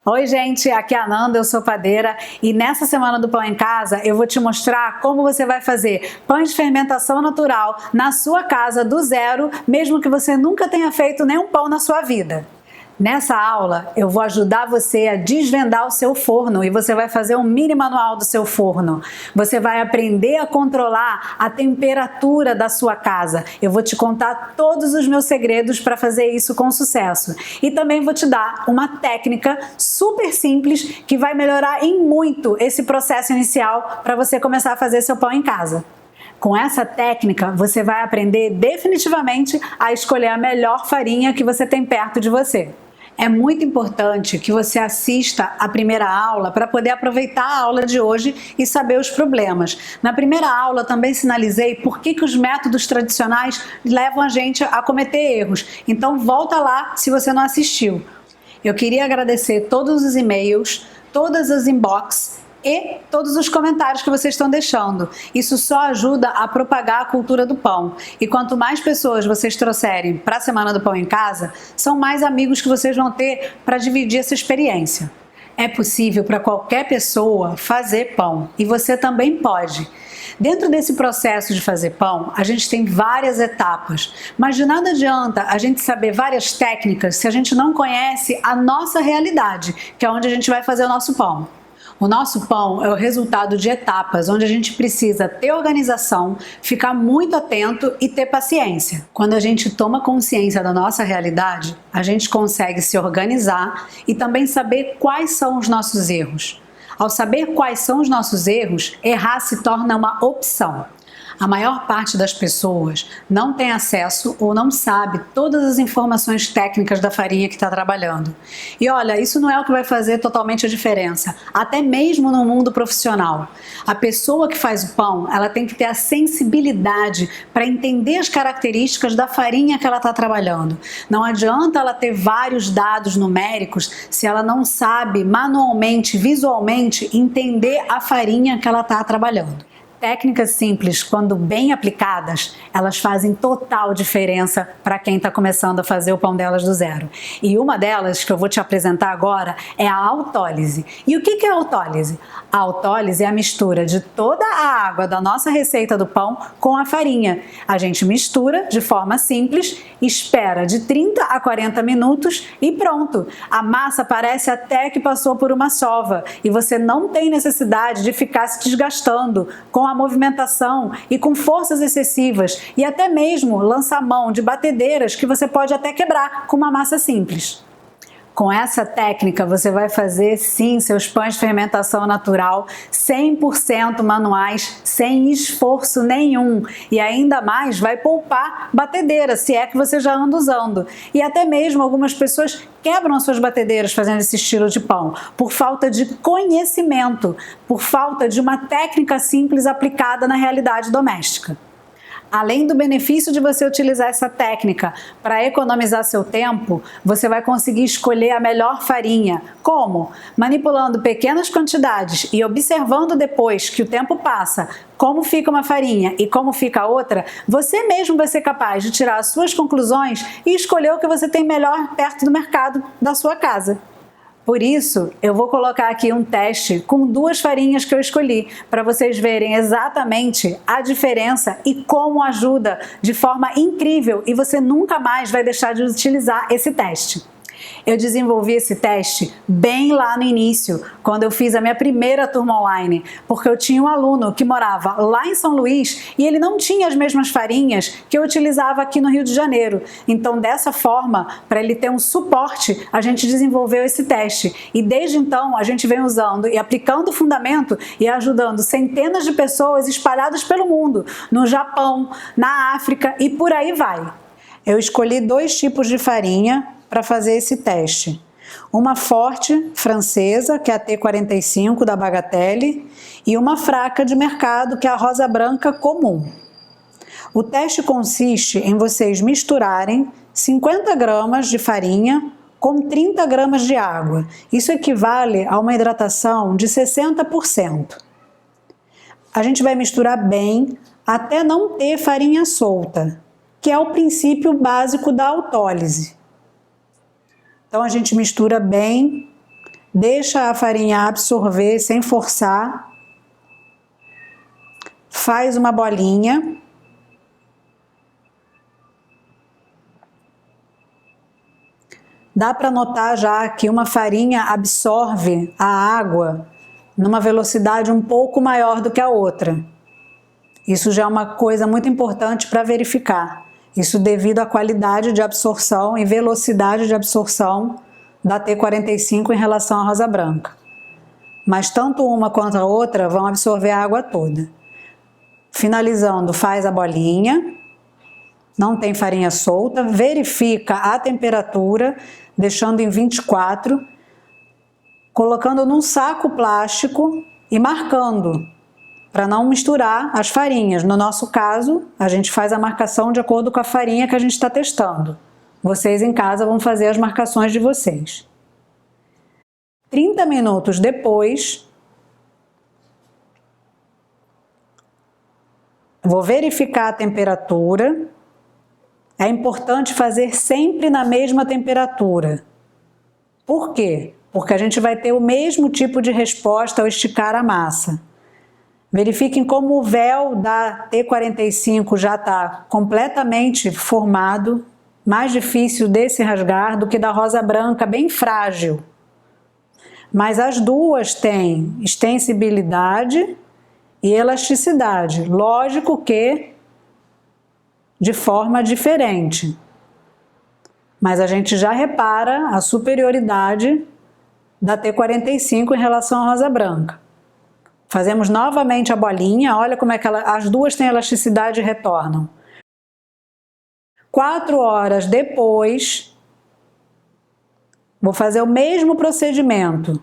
Oi gente, aqui é a Nanda, eu sou padeira e nessa semana do Pão em Casa eu vou te mostrar como você vai fazer pães de fermentação natural na sua casa do zero, mesmo que você nunca tenha feito nenhum pão na sua vida. Nessa aula eu vou ajudar você a desvendar o seu forno e você vai fazer um mini manual do seu forno. Você vai aprender a controlar a temperatura da sua casa. Eu vou te contar todos os meus segredos para fazer isso com sucesso. E também vou te dar uma técnica super simples que vai melhorar em muito esse processo inicial para você começar a fazer seu pão em casa. Com essa técnica, você vai aprender definitivamente a escolher a melhor farinha que você tem perto de você. É muito importante que você assista a primeira aula para poder aproveitar a aula de hoje e saber os problemas. Na primeira aula também sinalizei por que os métodos tradicionais levam a gente a cometer erros. Então volta lá se você não assistiu. Eu queria agradecer todos os e-mails, todas as inbox e todos os comentários que vocês estão deixando. Isso só ajuda a propagar a cultura do pão. E quanto mais pessoas vocês trouxerem para a Semana do Pão em Casa, são mais amigos que vocês vão ter para dividir essa experiência. É possível para qualquer pessoa fazer pão e você também pode. Dentro desse processo de fazer pão, a gente tem várias etapas, mas de nada adianta a gente saber várias técnicas se a gente não conhece a nossa realidade, que é onde a gente vai fazer o nosso pão. O nosso pão é o resultado de etapas, onde a gente precisa ter organização, ficar muito atento e ter paciência. Quando a gente toma consciência da nossa realidade, a gente consegue se organizar e também saber quais são os nossos erros. Ao saber quais são os nossos erros, errar se torna uma opção. A maior parte das pessoas não tem acesso ou não sabe todas as informações técnicas da farinha que está trabalhando. E olha, isso não é o que vai fazer totalmente a diferença, até mesmo no mundo profissional. A pessoa que faz o pão, ela tem que ter a sensibilidade para entender as características da farinha que ela está trabalhando. Não adianta ela ter vários dados numéricos se ela não sabe manualmente, visualmente, entender a farinha que ela está trabalhando. Técnicas simples, quando bem aplicadas, elas fazem total diferença para quem está começando a fazer o pão delas do zero. E uma delas, que eu vou te apresentar agora, é a autólise. E o que é a autólise? A autólise é a mistura de toda a água da nossa receita do pão com a farinha. A gente mistura de forma simples, espera de 30 a 40 minutos e pronto. A massa parece até que passou por uma sova e você não tem necessidade de ficar se desgastando com a movimentação e com forças excessivas e até mesmo lançar mão de batedeiras que você pode até quebrar com uma massa simples. Com essa técnica você vai fazer sim seus pães de fermentação natural 100% manuais, sem esforço nenhum e ainda mais vai poupar batedeira, se é que você já anda usando. E até mesmo algumas pessoas quebram as suas batedeiras fazendo esse estilo de pão, por falta de conhecimento, por falta de uma técnica simples aplicada na realidade doméstica. Além do benefício de você utilizar essa técnica para economizar seu tempo, você vai conseguir escolher a melhor farinha. Como? Manipulando pequenas quantidades e observando depois que o tempo passa como fica uma farinha e como fica a outra, você mesmo vai ser capaz de tirar as suas conclusões e escolher o que você tem melhor perto do mercado da sua casa. Por isso, eu vou colocar aqui um teste com duas farinhas que eu escolhi, para vocês verem exatamente a diferença e como ajuda de forma incrível e você nunca mais vai deixar de utilizar esse teste. Eu desenvolvi esse teste bem lá no início, quando eu fiz a minha primeira turma online, porque eu tinha um aluno que morava lá em São Luís e ele não tinha as mesmas farinhas que eu utilizava aqui no Rio de Janeiro. Então, dessa forma, para ele ter um suporte, a gente desenvolveu esse teste. E desde então, a gente vem usando e aplicando o fundamento e ajudando centenas de pessoas espalhadas pelo mundo, no Japão, na África e por aí vai. Eu escolhi dois tipos de farinha para fazer esse teste. Uma forte francesa, que é a T45 da Bagatelle, e uma fraca de mercado, que é a rosa branca comum. O teste consiste em vocês misturarem 50 gramas de farinha com 30 gramas de água. Isso equivale a uma hidratação de 60%. A gente vai misturar bem até não ter farinha solta, que é o princípio básico da autólise. Então a gente mistura bem, Deixa a farinha absorver sem forçar. Faz uma bolinha. Dá para notar já que uma farinha absorve a água numa velocidade um pouco maior do que a outra. Isso já é uma coisa muito importante para verificar. Isso devido à qualidade de absorção e velocidade de absorção da T45 em relação à rosa branca. Mas tanto uma quanto a outra vão absorver a água toda. Finalizando, faz a bolinha. Não tem farinha solta. Verifica a temperatura, deixando em 24, colocando num saco plástico e marcando, para não misturar as farinhas. No nosso caso, a gente faz a marcação de acordo com a farinha que a gente está testando. Vocês em casa vão fazer as marcações de vocês. 30 minutos depois, vou verificar a temperatura. É importante fazer sempre na mesma temperatura. Por quê? Porque a gente vai ter o mesmo tipo de resposta ao esticar a massa. Verifiquem como o véu da T45 já está completamente formado, mais difícil de se rasgar do que da rosa branca, bem frágil. Mas as duas têm extensibilidade e elasticidade. Lógico que de forma diferente. Mas a gente já repara a superioridade da T45 em relação à rosa branca. Fazemos novamente a bolinha, olha como é que as duas têm elasticidade e retornam. 4 horas depois, vou fazer o mesmo procedimento.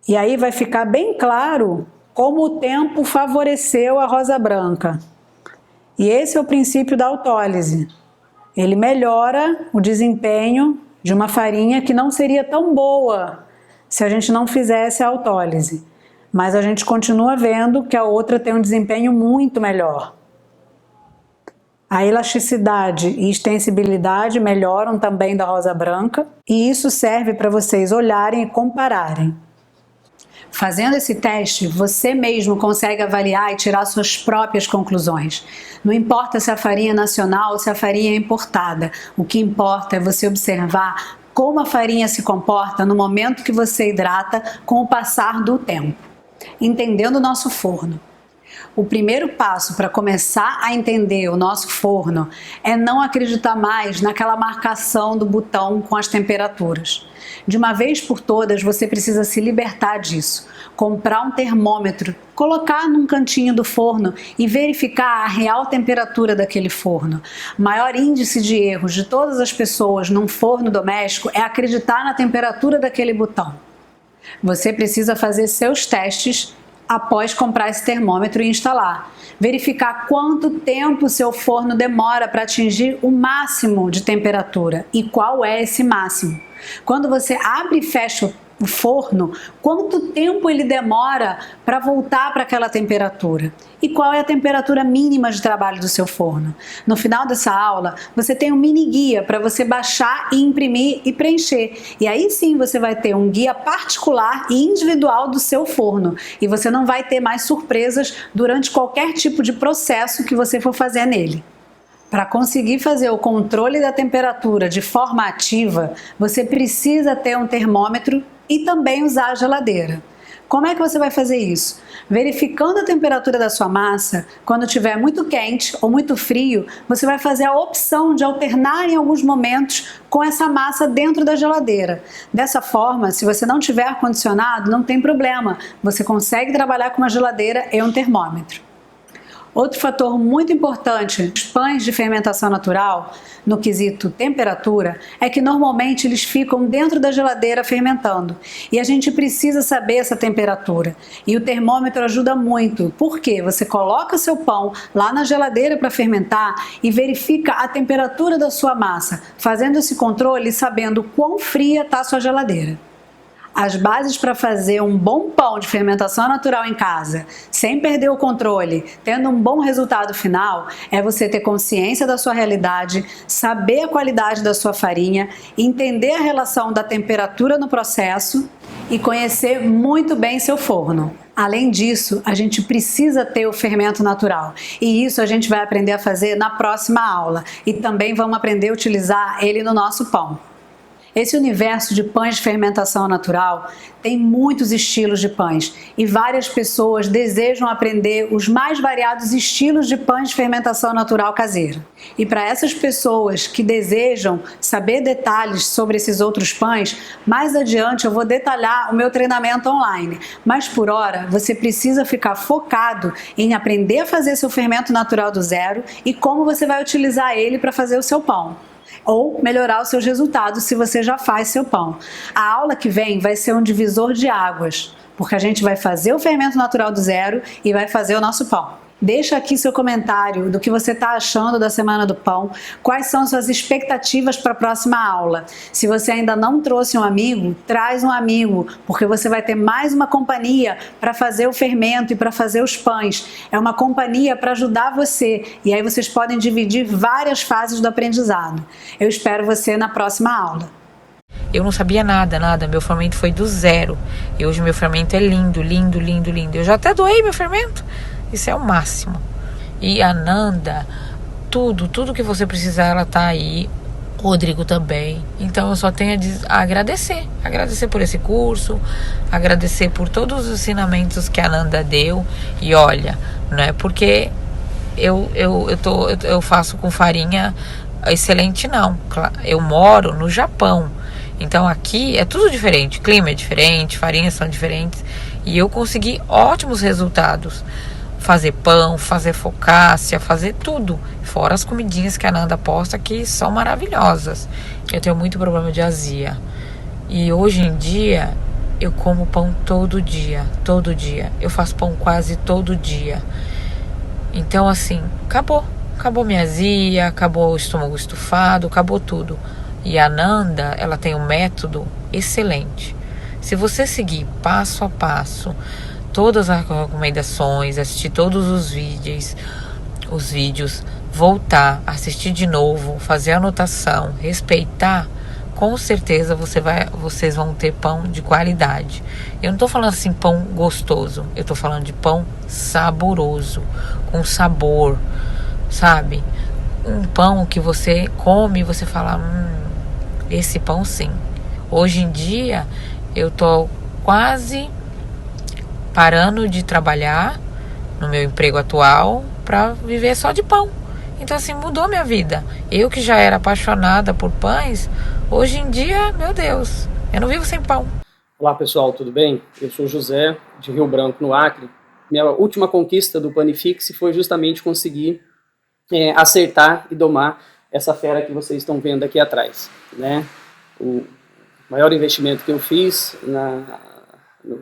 E aí vai ficar bem claro como o tempo favoreceu a rosa branca. E esse é o princípio da autólise. Ele melhora o desempenho de uma farinha que não seria tão boa se a gente não fizesse a autólise. Mas a gente continua vendo que a outra tem um desempenho muito melhor. A elasticidade e extensibilidade melhoram também da rosa branca, e isso serve para vocês olharem e compararem. Fazendo esse teste, você mesmo consegue avaliar e tirar suas próprias conclusões. Não importa se a farinha é nacional ou se a farinha é importada. O que importa é você observar como a farinha se comporta no momento que você hidrata com o passar do tempo. Entendendo o nosso forno. O primeiro passo para começar a entender o nosso forno é não acreditar mais naquela marcação do botão com as temperaturas. De uma vez por todas, você precisa se libertar disso. Comprar um termômetro, colocar num cantinho do forno e verificar a real temperatura daquele forno. O maior índice de erros de todas as pessoas num forno doméstico é acreditar na temperatura daquele botão. Você precisa fazer seus testes após comprar esse termômetro e instalar. Verificar quanto tempo o seu forno demora para atingir o máximo de temperatura e qual é esse máximo. Quando você abre e fecha o forno, quanto tempo ele demora para voltar para aquela temperatura? E qual é a temperatura mínima de trabalho do seu forno? No final dessa aula, você tem um mini guia para você baixar e imprimir e preencher. E aí sim você vai ter um guia particular e individual do seu forno. E você não vai ter mais surpresas durante qualquer tipo de processo que você for fazer nele. Para conseguir fazer o controle da temperatura de forma ativa, você precisa ter um termômetro e também usar a geladeira. Como é que você vai fazer isso? Verificando a temperatura da sua massa, quando estiver muito quente ou muito frio, você vai fazer a opção de alternar em alguns momentos com essa massa dentro da geladeira. Dessa forma, se você não tiver ar-condicionado, não tem problema, você consegue trabalhar com uma geladeira e um termômetro. Outro fator muito importante nos pães de fermentação natural, no quesito temperatura, é que normalmente eles ficam dentro da geladeira fermentando. E a gente precisa saber essa temperatura. E o termômetro ajuda muito. Por quê? Você coloca seu pão lá na geladeira para fermentar e verifica a temperatura da sua massa, fazendo esse controle e sabendo quão fria está a sua geladeira. As bases para fazer um bom pão de fermentação natural em casa, sem perder o controle, tendo um bom resultado final, é você ter consciência da sua realidade, saber a qualidade da sua farinha, entender a relação da temperatura no processo e conhecer muito bem seu forno. Além disso, a gente precisa ter o fermento natural, e isso a gente vai aprender a fazer na próxima aula, e também vamos aprender a utilizar ele no nosso pão. Esse universo de pães de fermentação natural tem muitos estilos de pães e várias pessoas desejam aprender os mais variados estilos de pães de fermentação natural caseira. E para essas pessoas que desejam saber detalhes sobre esses outros pães, mais adiante eu vou detalhar o meu treinamento online. Mas por hora, você precisa ficar focado em aprender a fazer seu fermento natural do zero e como você vai utilizar ele para fazer o seu pão, ou melhorar os seus resultados se você já faz seu pão. A aula que vem vai ser um divisor de águas, porque a gente vai fazer o fermento natural do zero e vai fazer o nosso pão. Deixa aqui seu comentário do que você está achando da Semana do Pão, quais são suas expectativas para a próxima aula. Se você ainda não trouxe um amigo, traz um amigo, porque você vai ter mais uma companhia para fazer o fermento e para fazer os pães. É uma companhia para ajudar você, e aí vocês podem dividir várias fases do aprendizado. Eu espero você na próxima aula. Eu não sabia nada, meu fermento foi do zero. E hoje meu fermento é lindo, lindo, lindo, lindo. Eu já até doei meu fermento. Isso é o máximo. E a Nanda, tudo que você precisar, ela tá aí. O Rodrigo também. Então eu só tenho a agradecer. Agradecer por esse curso, agradecer por todos os ensinamentos que a Nanda deu. E olha, não é porque eu faço com farinha excelente, não. Eu moro no Japão. Então aqui é tudo diferente, clima é diferente, farinhas são diferentes. E eu consegui ótimos resultados. Fazer pão, fazer focaccia, fazer tudo. Fora as comidinhas que a Nanda posta, que são maravilhosas. Eu tenho muito problema de azia. E hoje em dia, eu como pão todo dia. Todo dia. Eu faço pão quase todo dia. Então assim, acabou. Acabou minha azia, acabou o estômago estufado, acabou tudo. E a Nanda, ela tem um método excelente. Se você seguir passo a passo todas as recomendações, assistir todos os vídeos, voltar, assistir de novo, fazer anotação, respeitar, com certeza vocês vão ter pão de qualidade. Eu não estou falando assim pão gostoso, eu estou falando de pão saboroso, com sabor, sabe? Um pão que você come e você fala, esse pão sim. Hoje em dia eu tô quase parando de trabalhar no meu emprego atual para viver só de pão. Então assim, mudou minha vida. Eu que já era apaixonada por pães, hoje em dia, meu Deus, eu não vivo sem pão. Olá pessoal, tudo bem? Eu sou José, de Rio Branco, no Acre. Minha última conquista do Panifixe foi justamente conseguir acertar e domar essa fera que vocês estão vendo aqui atrás, né? O maior investimento que eu fiz no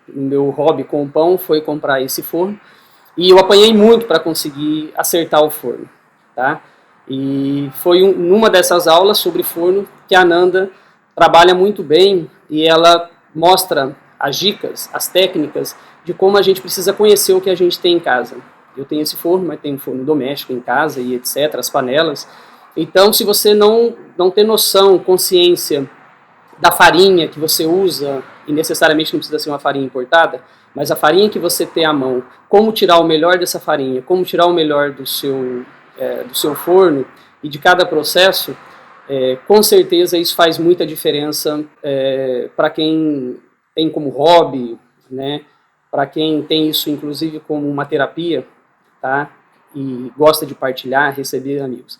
meu hobby com o pão foi comprar esse forno, e eu apanhei muito para conseguir acertar o forno, tá? E foi numa dessas aulas sobre forno que a Nanda trabalha muito bem, e ela mostra as dicas, as técnicas de como a gente precisa conhecer o que a gente tem em casa. Eu tenho esse forno, mas tenho um forno doméstico em casa e etc, as panelas. Então, se você não tem noção, consciência da farinha que você usa, e necessariamente não precisa ser uma farinha importada, mas a farinha que você tem à mão, como tirar o melhor dessa farinha, como tirar o melhor do seu forno e de cada processo, com certeza isso faz muita diferença para quem tem como hobby, né? Para quem tem isso inclusive como uma terapia, tá? E gosta de partilhar, receber amigos.